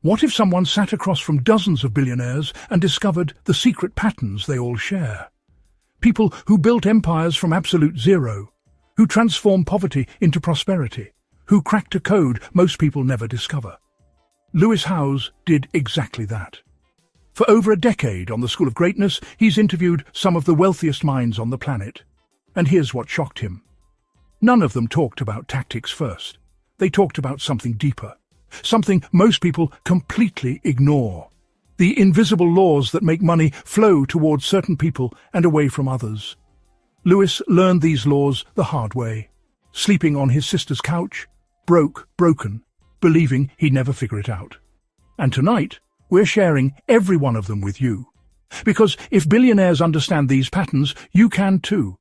What if someone sat across from dozens of billionaires and discovered the secret patterns they all share? People who built empires from absolute zero, who transformed poverty into prosperity, who cracked a code most people never discover. Lewis Howes did exactly that. For over a decade on the School of Greatness, he's interviewed some of the wealthiest minds on the planet. And here's what shocked him. None of them talked about tactics first. They talked about something deeper, something most people completely ignore. The invisible laws that make money flow towards certain people and away from others. Lewis learned these laws the hard way, sleeping on his sister's couch, broken, believing he'd never figure it out. And tonight, we're sharing every one of them with you. Because if billionaires understand these patterns, you can too.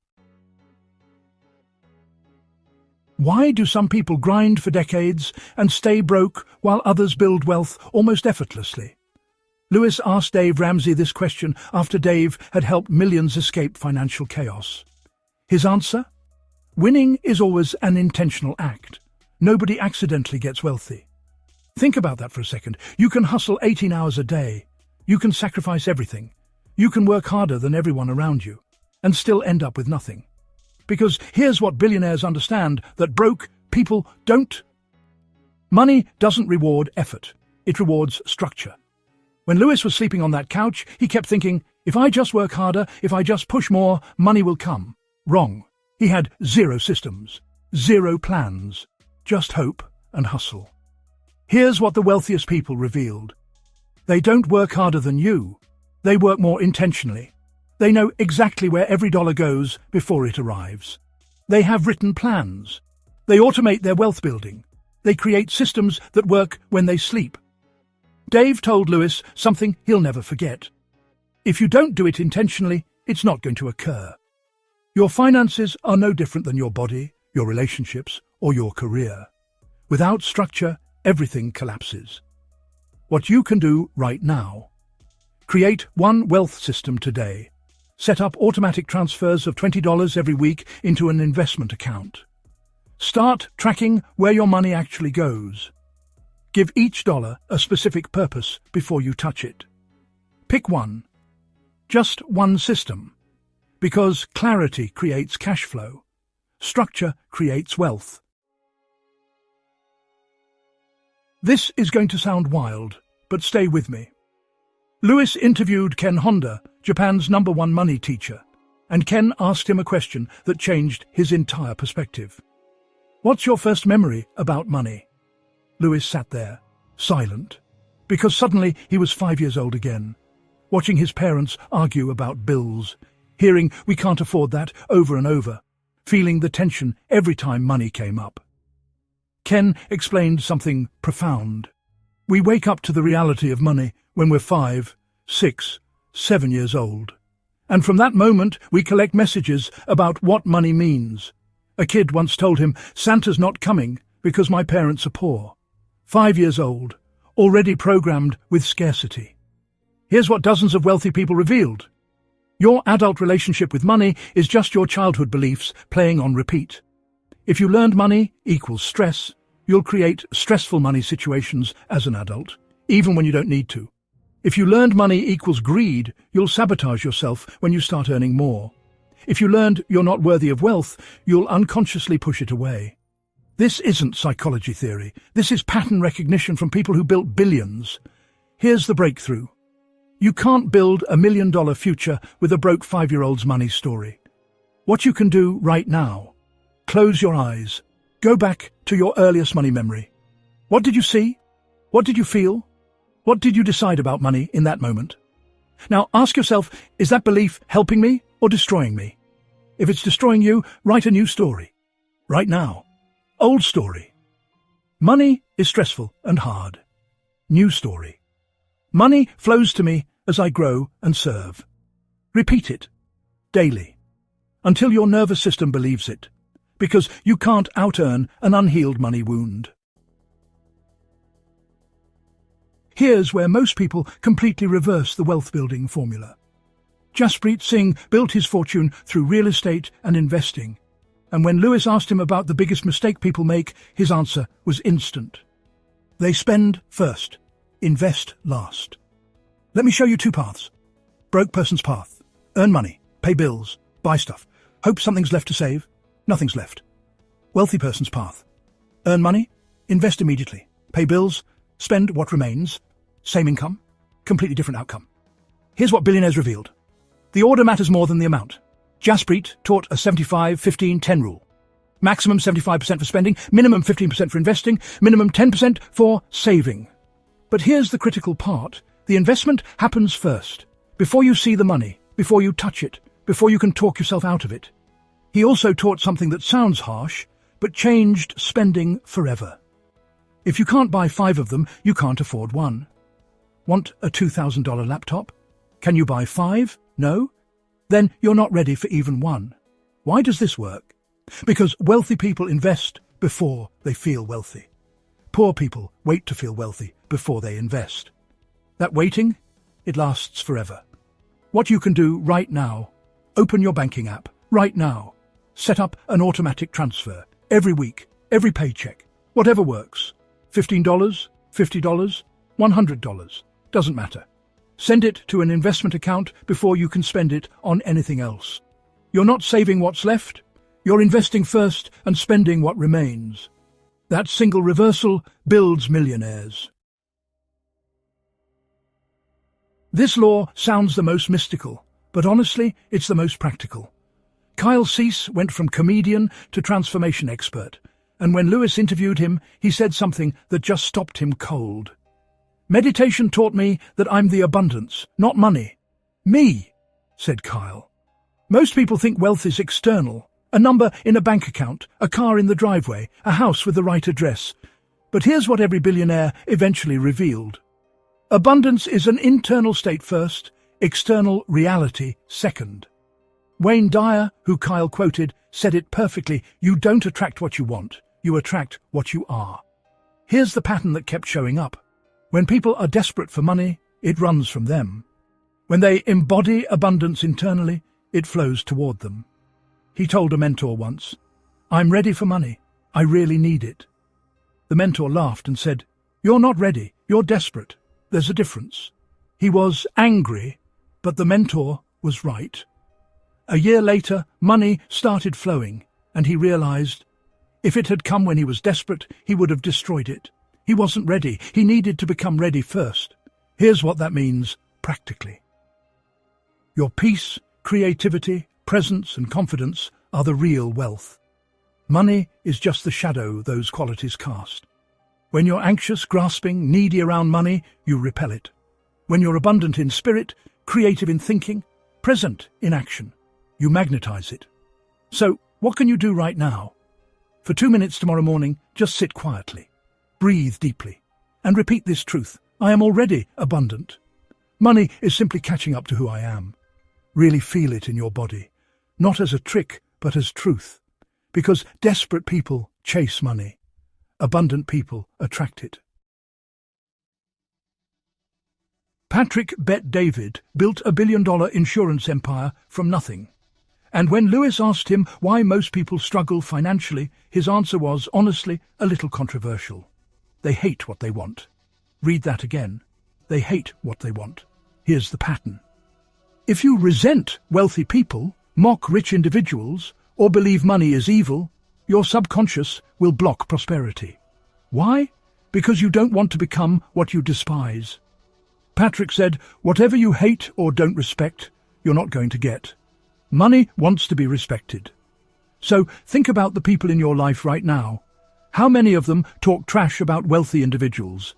Why do some people grind for decades and stay broke while others build wealth almost effortlessly? Lewis asked Dave Ramsey this question after Dave had helped millions escape financial chaos. His answer? Winning is always an intentional act. Nobody accidentally gets wealthy. Think about that for a second. You can hustle 18 hours a day. You can sacrifice everything. You can work harder than everyone around you and still end up with nothing. Because here's what billionaires understand that broke people don't. Money doesn't reward effort. It rewards structure. When Lewis was sleeping on that couch, he kept thinking, if I just work harder, if I just push more, money will come. Wrong. He had zero systems, zero plans, just hope and hustle. Here's what the wealthiest people revealed. They don't work harder than you. They work more intentionally. They know exactly where every dollar goes before it arrives. They have written plans. They automate their wealth building. They create systems that work when they sleep. Dave told Lewis something he'll never forget. If you don't do it intentionally, it's not going to occur. Your finances are no different than your body, your relationships, or your career. Without structure, everything collapses. What you can do right now. Create one wealth system today. Set up automatic transfers of $20 every week into an investment account. Start tracking where your money actually goes. Give each dollar a specific purpose before you touch it. Pick one. Just one system. Because clarity creates cash flow. Structure creates wealth. This is going to sound wild, but stay with me. Lewis interviewed Ken Honda, Japan's #1 money teacher, and Ken asked him a question that changed his entire perspective. What's your first memory about money? Lewis sat there, silent, because suddenly he was 5 years old again, watching his parents argue about bills, hearing we can't afford that over and over, feeling the tension every time money came up. Ken explained something profound. We wake up to the reality of money when we're 5, 6, 7 years old. And from that moment, we collect messages about what money means. A kid once told him, Santa's not coming because my parents are poor. 5 years old, already programmed with scarcity. Here's what dozens of wealthy people revealed. Your adult relationship with money is just your childhood beliefs playing on repeat. If you learned money equals stress, you'll create stressful money situations as an adult, even when you don't need to. If you learned money equals greed, you'll sabotage yourself when you start earning more. If you learned you're not worthy of wealth, you'll unconsciously push it away. This isn't psychology theory. This is pattern recognition from people who built billions. Here's the breakthrough. You can't build $1 million future with a broke 5-year-old's money story. What you can do right now. Close your eyes. Go back to your earliest money memory. What did you see? What did you feel? What did you decide about money in that moment? Now ask yourself, is that belief helping me or destroying me? If it's destroying you, write a new story. Right now. Old story. Money is stressful and hard. New story. Money flows to me as I grow and serve. Repeat it. Daily. Until your nervous system believes it. Because you can't out-earn an unhealed money wound. Here's where most people completely reverse the wealth-building formula. Jaspreet Singh built his fortune through real estate and investing. And when Lewis asked him about the biggest mistake people make, his answer was instant. They spend first. invest last. Let me show you two paths. Broke person's path. Earn money, pay bills, buy stuff. Hope something's left to save. Nothing's left. Wealthy person's path. Earn money, invest immediately, pay bills, spend what remains. Same income, completely different outcome. Here's what Billionaires revealed. The order matters more than the amount. Jaspreet taught a 75-15-10 rule. Maximum 75% for spending, minimum 15% for investing, minimum 10% for saving. But here's the critical part. The investment happens first, before you see the money, before you touch it, before you can talk yourself out of it. He also taught something that sounds harsh, but changed spending forever. If you can't buy 5 of them, you can't afford one. Want a $2,000 laptop? Can you buy 5? No? Then you're not ready for even one. Why does this work? Because wealthy people invest before they feel wealthy. Poor people wait to feel wealthy before they invest. That waiting, it lasts forever. What you can do right now: open your banking app right now. Set up an automatic transfer every week, every paycheck, whatever works. $15, $50, $100, doesn't matter. Send it to an investment account before you can spend it on anything else. You're not saving what's left, you're investing first and spending what remains. That single reversal builds millionaires. This law sounds the most mystical, but honestly, it's the most practical. Kyle Cease went from comedian to transformation expert, and when Lewis interviewed him, he said something that just stopped him cold. Meditation taught me that I'm the abundance, not money. Me, said Kyle. Most people think wealth is external, a number in a bank account, a car in the driveway, a house with the right address. But here's what every billionaire eventually revealed. Abundance is an internal state first, external reality second. Wayne Dyer, who Kyle quoted, said it perfectly: you don't attract what you want, you attract what you are. Here's the pattern that kept showing up. When people are desperate for money, it runs from them. When they embody abundance internally, it flows toward them. He told a mentor once, "I'm ready for money. I really need it." The mentor laughed and said, "You're not ready. You're desperate. There's a difference." He was angry, but the mentor was right. A year later, money started flowing, and he realized if it had come when he was desperate, he would have destroyed it. He wasn't ready. He needed to become ready first. Here's what that means practically. Your peace, creativity, presence, and confidence are the real wealth. Money is just the shadow those qualities cast. When you're anxious, grasping, needy around money, you repel it. When you're abundant in spirit, creative in thinking, present in action, you magnetize it. So, what can you do right now? For 2 minutes tomorrow morning, just sit quietly, breathe deeply, and repeat this truth: I am already abundant. Money is simply catching up to who I am. Really feel it in your body, not as a trick, but as truth. Because desperate people chase money. Abundant people attract it. Patrick Bet David built a billion-dollar insurance empire from nothing. And when Lewis asked him why most people struggle financially, his answer was, honestly, a little controversial. They hate what they want. Read that again. They hate what they want. Here's the pattern. If you resent wealthy people, mock rich individuals, or believe money is evil, your subconscious will block prosperity. Why? Because you don't want to become what you despise. Patrick said, whatever you hate or don't respect, you're not going to get. Money wants to be respected. So think about the people in your life right now. How many of them talk trash about wealthy individuals?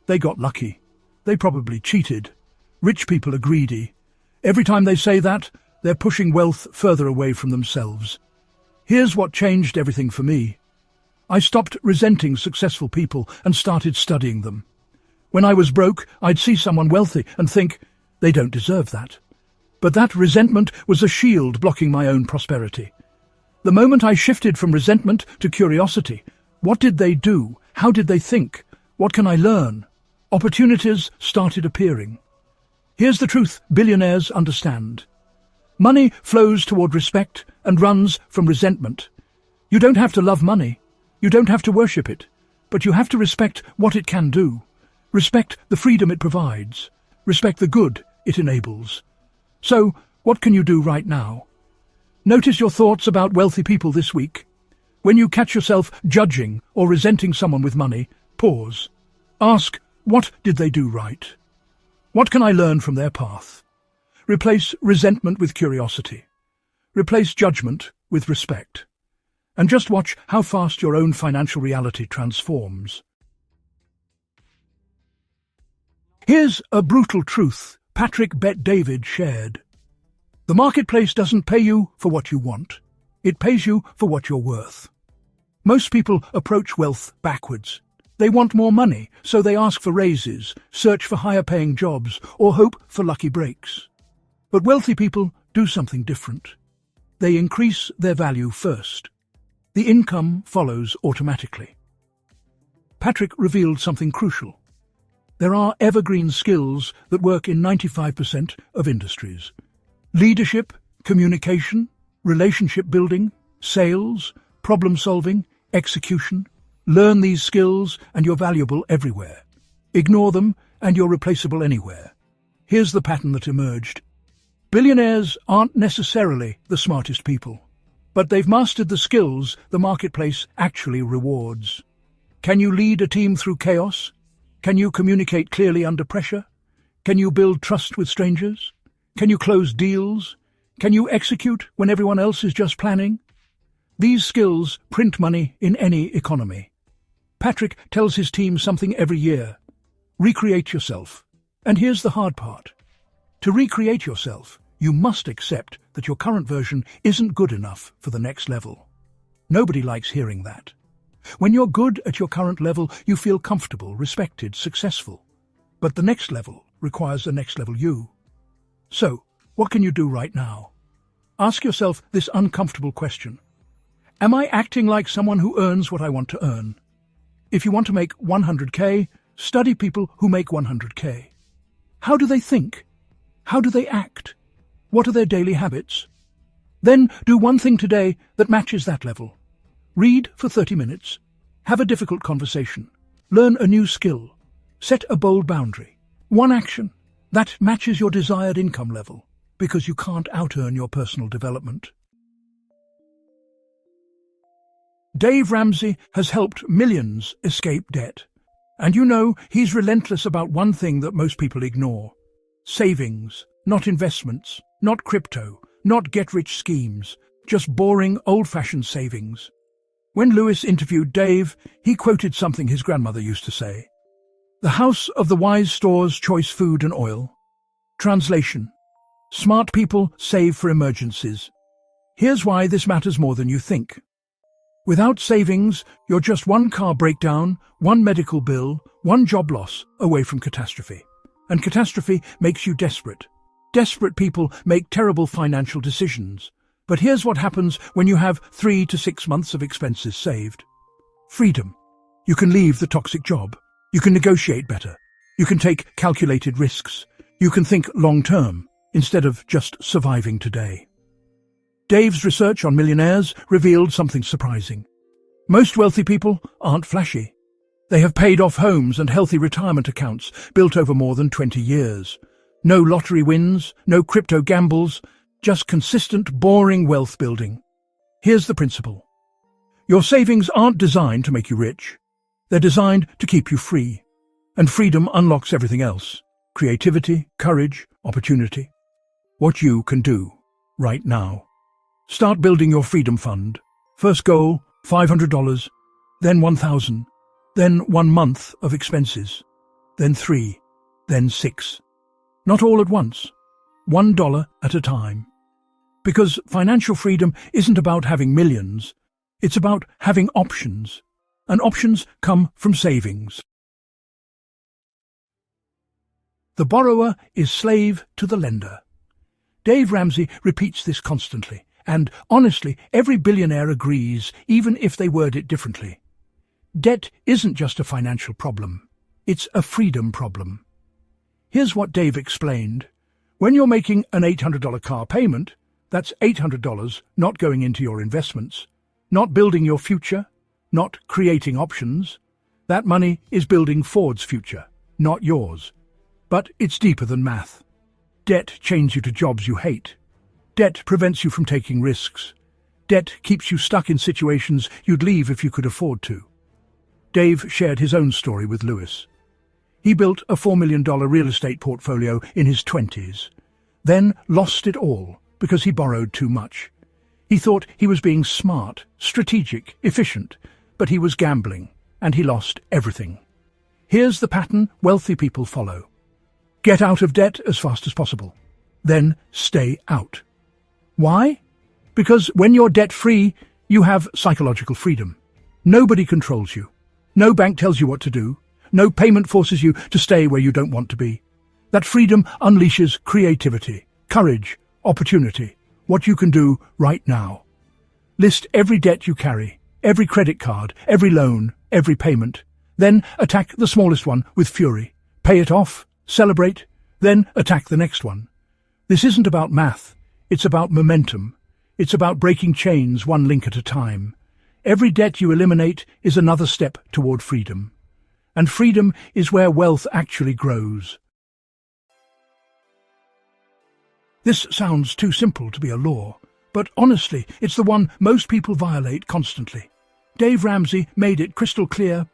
They got lucky. They probably cheated. Rich people are greedy. Every time they say that, they're pushing wealth further away from themselves. Here's what changed everything for me. I stopped resenting successful people and started studying them. When I was broke, I'd see someone wealthy and think, they don't deserve that. But that resentment was a shield blocking my own prosperity. The moment I shifted from resentment to curiosity, what did they do? How did they think? What can I learn? Opportunities started appearing. Here's the truth billionaires understand. Money flows toward respect and runs from resentment. You don't have to love money. You don't have to worship it. But you have to respect what it can do. Respect the freedom it provides. Respect the good it enables. So, what can you do right now? Notice your thoughts about wealthy people this week. When you catch yourself judging or resenting someone with money, pause. Ask, what did they do right? What can I learn from their path? Replace resentment with curiosity. Replace judgment with respect. And just watch how fast your own financial reality transforms. Here's a brutal truth Patrick Bet David shared. The marketplace doesn't pay you for what you want. It pays you for what you're worth. Most people approach wealth backwards. They want more money, so they ask for raises, search for higher-paying jobs, or hope for lucky breaks. But wealthy people do something different. They increase their value first. The income follows automatically. Patrick revealed something crucial. There are evergreen skills that work in 95% of industries. Leadership, communication, relationship building, sales, problem-solving, execution. Learn these skills and you're valuable everywhere. Ignore them and you're replaceable anywhere. Here's the pattern that emerged. Billionaires aren't necessarily the smartest people, but they've mastered the skills the marketplace actually rewards. Can you lead a team through chaos? Can you communicate clearly under pressure? Can you build trust with strangers? Can you close deals? Can you execute when everyone else is just planning? These skills print money in any economy. Patrick tells his team something every year. Recreate yourself. And here's the hard part. To recreate yourself, you must accept that your current version isn't good enough for the next level. Nobody likes hearing that. When you're good at your current level, you feel comfortable, respected, successful. But the next level requires the next level you. So, what can you do right now? Ask yourself this uncomfortable question. Am I acting like someone who earns what I want to earn? If you want to make 100K, study people who make 100K. How do they think? How do they act? What are their daily habits? Then do one thing today that matches that level. Read for 30 minutes. Have a difficult conversation. Learn a new skill. Set a bold boundary. One action that matches your desired income level, because you can't out-earn your personal development. Dave Ramsey has helped millions escape debt. And you know he's relentless about one thing that most people ignore. Savings, not investments, not crypto, not get-rich schemes, just boring, old-fashioned savings. When Lewis interviewed Dave, he quoted something his grandmother used to say. The house of the wise stores choice food and oil. Translation. Smart people save for emergencies. Here's why this matters more than you think. Without savings, you're just one car breakdown, one medical bill, one job loss away from catastrophe. And catastrophe makes you desperate. Desperate people make terrible financial decisions. But here's what happens when you have 3 to 6 months of expenses saved. Freedom. You can leave the toxic job. You can negotiate better. You can take calculated risks. You can think long-term instead of just surviving today. Dave's research on millionaires revealed something surprising. Most wealthy people aren't flashy. They have paid off homes and healthy retirement accounts built over more than 20 years. No lottery wins, no crypto gambles, just consistent, boring wealth building. Here's the principle. Your savings aren't designed to make you rich. They're designed to keep you free. And freedom unlocks everything else. Creativity, courage, opportunity. What you can do right now. Start building your freedom fund. First goal, $500, then $1,000, then 1 month of expenses, then 3, then 6. Not all at once. $1 at a time. Because financial freedom isn't about having millions. It's about having options. And options come from savings. The borrower is slave to the lender. Dave Ramsey repeats this constantly. And, honestly, every billionaire agrees, even if they word it differently. Debt isn't just a financial problem. It's a freedom problem. Here's what Dave explained. When you're making an $800 car payment, that's $800 not going into your investments, not building your future, not creating options. That money is building Ford's future, not yours. But it's deeper than math. Debt chains you to jobs you hate. Debt prevents you from taking risks. Debt keeps you stuck in situations you'd leave if you could afford to. Dave shared his own story with Lewis. He built a $4 million real estate portfolio in his 20s, then lost it all because he borrowed too much. He thought he was being smart, strategic, efficient, but he was gambling, and he lost everything. Here's the pattern wealthy people follow. Get out of debt as fast as possible. Then stay out. Why? Because when you're debt-free, you have psychological freedom. Nobody controls you. No bank tells you what to do. No payment forces you to stay where you don't want to be. That freedom unleashes creativity, courage, opportunity, what you can do right now. List every debt you carry, every credit card, every loan, every payment. Then attack the smallest one with fury. Pay it off, celebrate, then attack the next one. This isn't about math. It's about momentum. It's about breaking chains one link at a time. Every debt you eliminate is another step toward freedom. And freedom is where wealth actually grows. This sounds too simple to be a law, but honestly, it's the one most people violate constantly. Dave Ramsey made it crystal clear.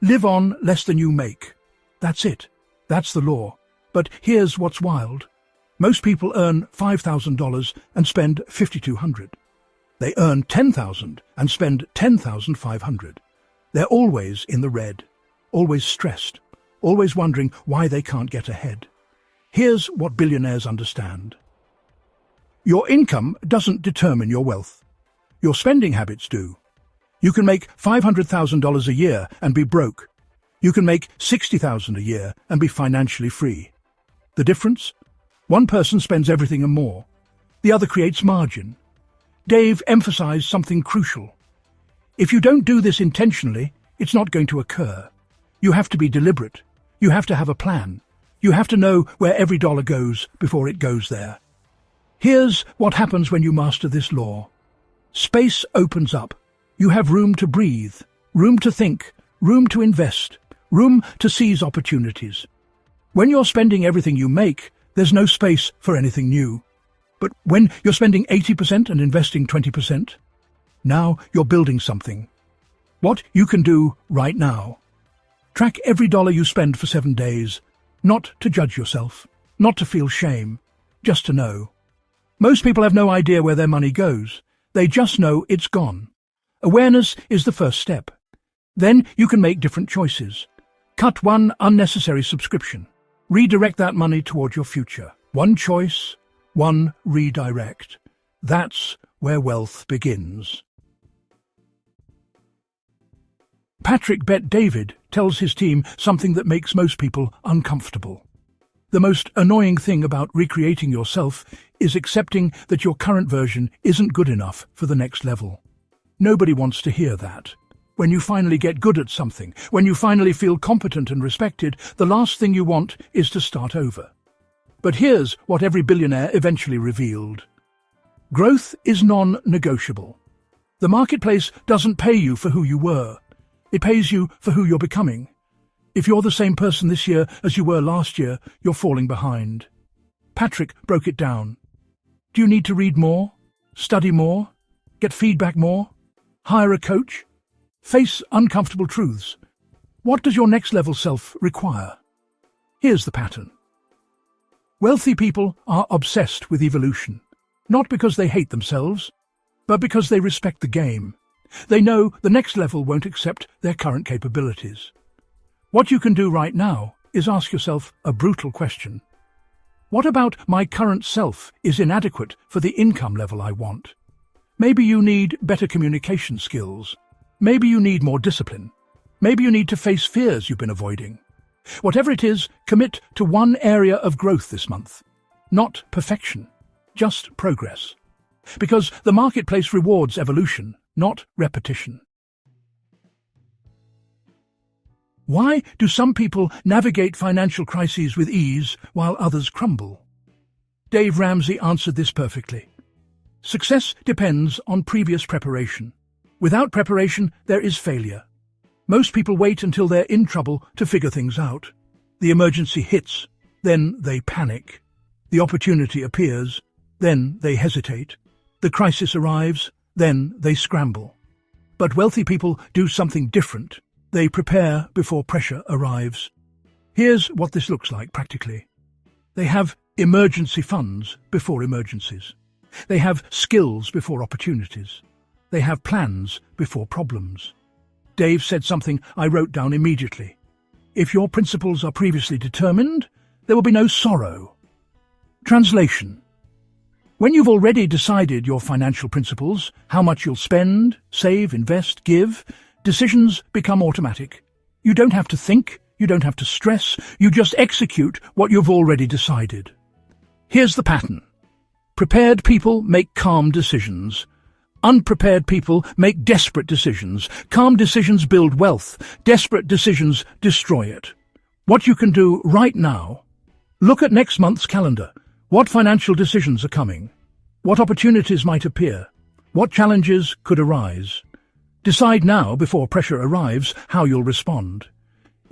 Live on less than you make. That's it. That's the law. But here's what's wild. Most people earn $5,000 and spend $5,200. They earn $10,000 and spend $10,500. They're always in the red, always stressed, always wondering why they can't get ahead. Here's what billionaires understand. Your income doesn't determine your wealth. Your spending habits do. You can make $500,000 a year and be broke. You can make $60,000 a year and be financially free. The difference? One person spends everything and more. The other creates margin. Dave emphasized something crucial. If you don't do this intentionally, it's not going to occur. You have to be deliberate. You have to have a plan. You have to know where every dollar goes before it goes there. Here's what happens when you master this law. Space opens up. You have room to breathe, room to think, room to invest, room to seize opportunities. When you're spending everything you make, there's no space for anything new. But when you're spending 80% and investing 20%, now you're building something. What you can do right now. Track every dollar you spend for 7 days, not to judge yourself, not to feel shame, just to know. Most people have no idea where their money goes. They just know it's gone. Awareness is the first step. Then you can make different choices. Cut one unnecessary subscription. Redirect that money toward your future. One choice, one redirect. That's where wealth begins. Patrick Bet David tells his team something that makes most people uncomfortable. The most annoying thing about recreating yourself is accepting that your current version isn't good enough for the next level. Nobody wants to hear that. When you finally get good at something, when you finally feel competent and respected, the last thing you want is to start over. But here's what every billionaire eventually revealed. Growth is non-negotiable. The marketplace doesn't pay you for who you were. It pays you for who you're becoming. If you're the same person this year as you were last year, you're falling behind. Patrick broke it down. Do you need to read more? Study more? Get feedback more? Hire a coach? Face uncomfortable truths. What does your next level self require? Here's the pattern. Wealthy people are obsessed with evolution, not because they hate themselves, but because they respect the game. They know the next level won't accept their current capabilities. What you can do right now is ask yourself a brutal question. What about my current self is inadequate for the income level I want? Maybe you need better communication skills. Maybe you need more discipline. Maybe you need to face fears you've been avoiding. Whatever it is, commit to one area of growth this month. Not perfection, just progress. Because the marketplace rewards evolution, not repetition. Why do some people navigate financial crises with ease while others crumble? Dave Ramsey answered this perfectly. Success depends on previous preparation. Without preparation, there is failure. Most people wait until they're in trouble to figure things out. The emergency hits, then they panic. The opportunity appears, then they hesitate. The crisis arrives, then they scramble. But wealthy people do something different. They prepare before pressure arrives. Here's what this looks like practically. They have emergency funds before emergencies. They have skills before opportunities. They have plans before problems. Dave said something I wrote down immediately. If your principles are previously determined, there will be no sorrow. Translation. When you've already decided your financial principles, how much you'll spend, save, invest, give, decisions become automatic. You don't have to think, you don't have to stress, you just execute what you've already decided. Here's the pattern. Prepared people make calm decisions. Unprepared people make desperate decisions. Calm decisions build wealth. Desperate decisions destroy it. What you can do right now: look at next month's calendar. What financial decisions are coming? What opportunities might appear? What challenges could arise? Decide now, before pressure arrives, how you'll respond.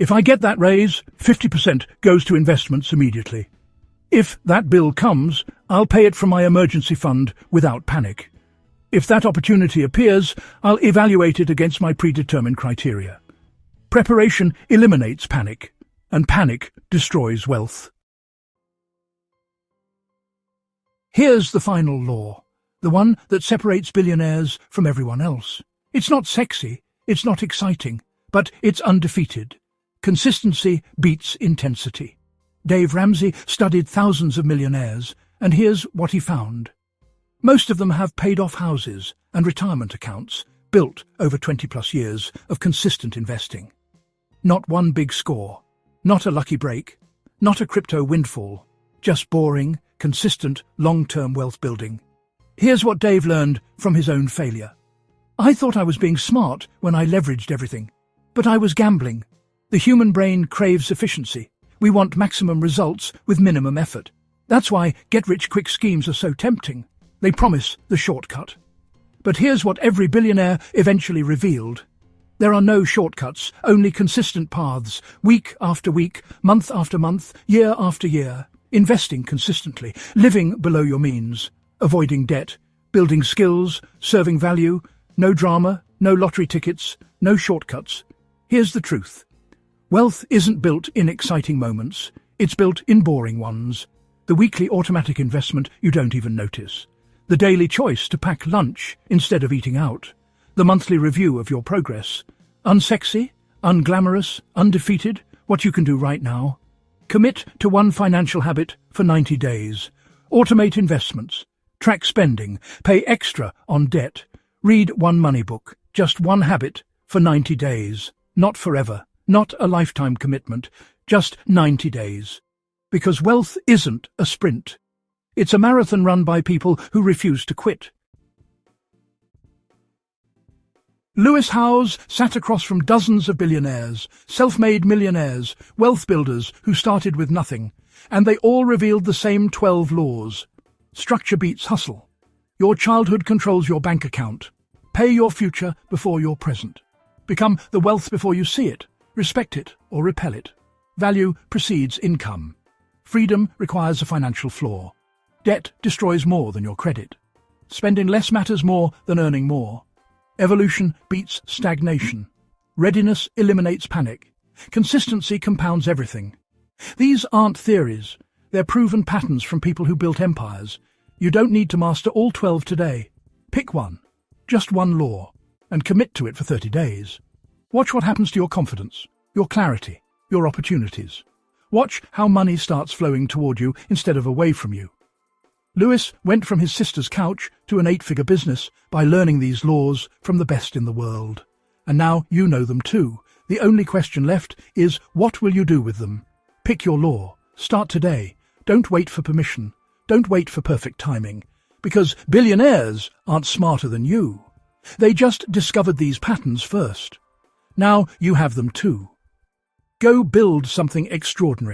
If I get that raise, 50% goes to investments immediately. If that bill comes, I'll pay it from my emergency fund without panic. If that opportunity appears, I'll evaluate it against my predetermined criteria. Preparation eliminates panic, and panic destroys wealth. Here's the final law, the one that separates billionaires from everyone else. It's not sexy, it's not exciting, but it's undefeated. Consistency beats intensity. Dave Ramsey studied thousands of millionaires, and here's what he found. Most of them have paid-off houses and retirement accounts built over 20-plus years of consistent investing. Not one big score, not a lucky break, not a crypto windfall, just boring, consistent, long-term wealth building. Here's what Dave learned from his own failure. I thought I was being smart when I leveraged everything, but I was gambling. The human brain craves efficiency. We want maximum results with minimum effort. That's why get-rich-quick schemes are so tempting. They promise the shortcut. But here's what every billionaire eventually revealed. There are no shortcuts, only consistent paths, week after week, month after month, year after year. Investing consistently, living below your means, avoiding debt, building skills, serving value, no drama, no lottery tickets, no shortcuts. Here's the truth. Wealth isn't built in exciting moments, it's built in boring ones. The weekly automatic investment you don't even notice. The daily choice to pack lunch instead of eating out. The monthly review of your progress. Unsexy, unglamorous, undefeated, what you can do right now. Commit to one financial habit for 90 days. Automate investments. Track spending. Pay extra on debt. Read one money book. Just one habit for 90 days. Not forever. Not a lifetime commitment. Just 90 days. Because wealth isn't a sprint. It's a marathon run by people who refuse to quit. Lewis Howes sat across from dozens of billionaires, self-made millionaires, wealth builders who started with nothing, and they all revealed the same 12 laws. Structure beats hustle. Your childhood controls your bank account. Pay your future before your present. Become the wealth before you see it. Respect it or repel it. Value precedes income. Freedom requires a financial floor. Debt destroys more than your credit. Spending less matters more than earning more. Evolution beats stagnation. Readiness eliminates panic. Consistency compounds everything. These aren't theories. They're proven patterns from people who built empires. You don't need to master all 12 today. Pick one, just one law, and commit to it for 30 days. Watch what happens to your confidence, your clarity, your opportunities. Watch how money starts flowing toward you instead of away from you. Lewis went from his sister's couch to an 8-figure business by learning these laws from the best in the world. And now you know them too. The only question left is, what will you do with them? Pick your law. Start today. Don't wait for permission. Don't wait for perfect timing. Because billionaires aren't smarter than you. They just discovered these patterns first. Now you have them too. Go build something extraordinary.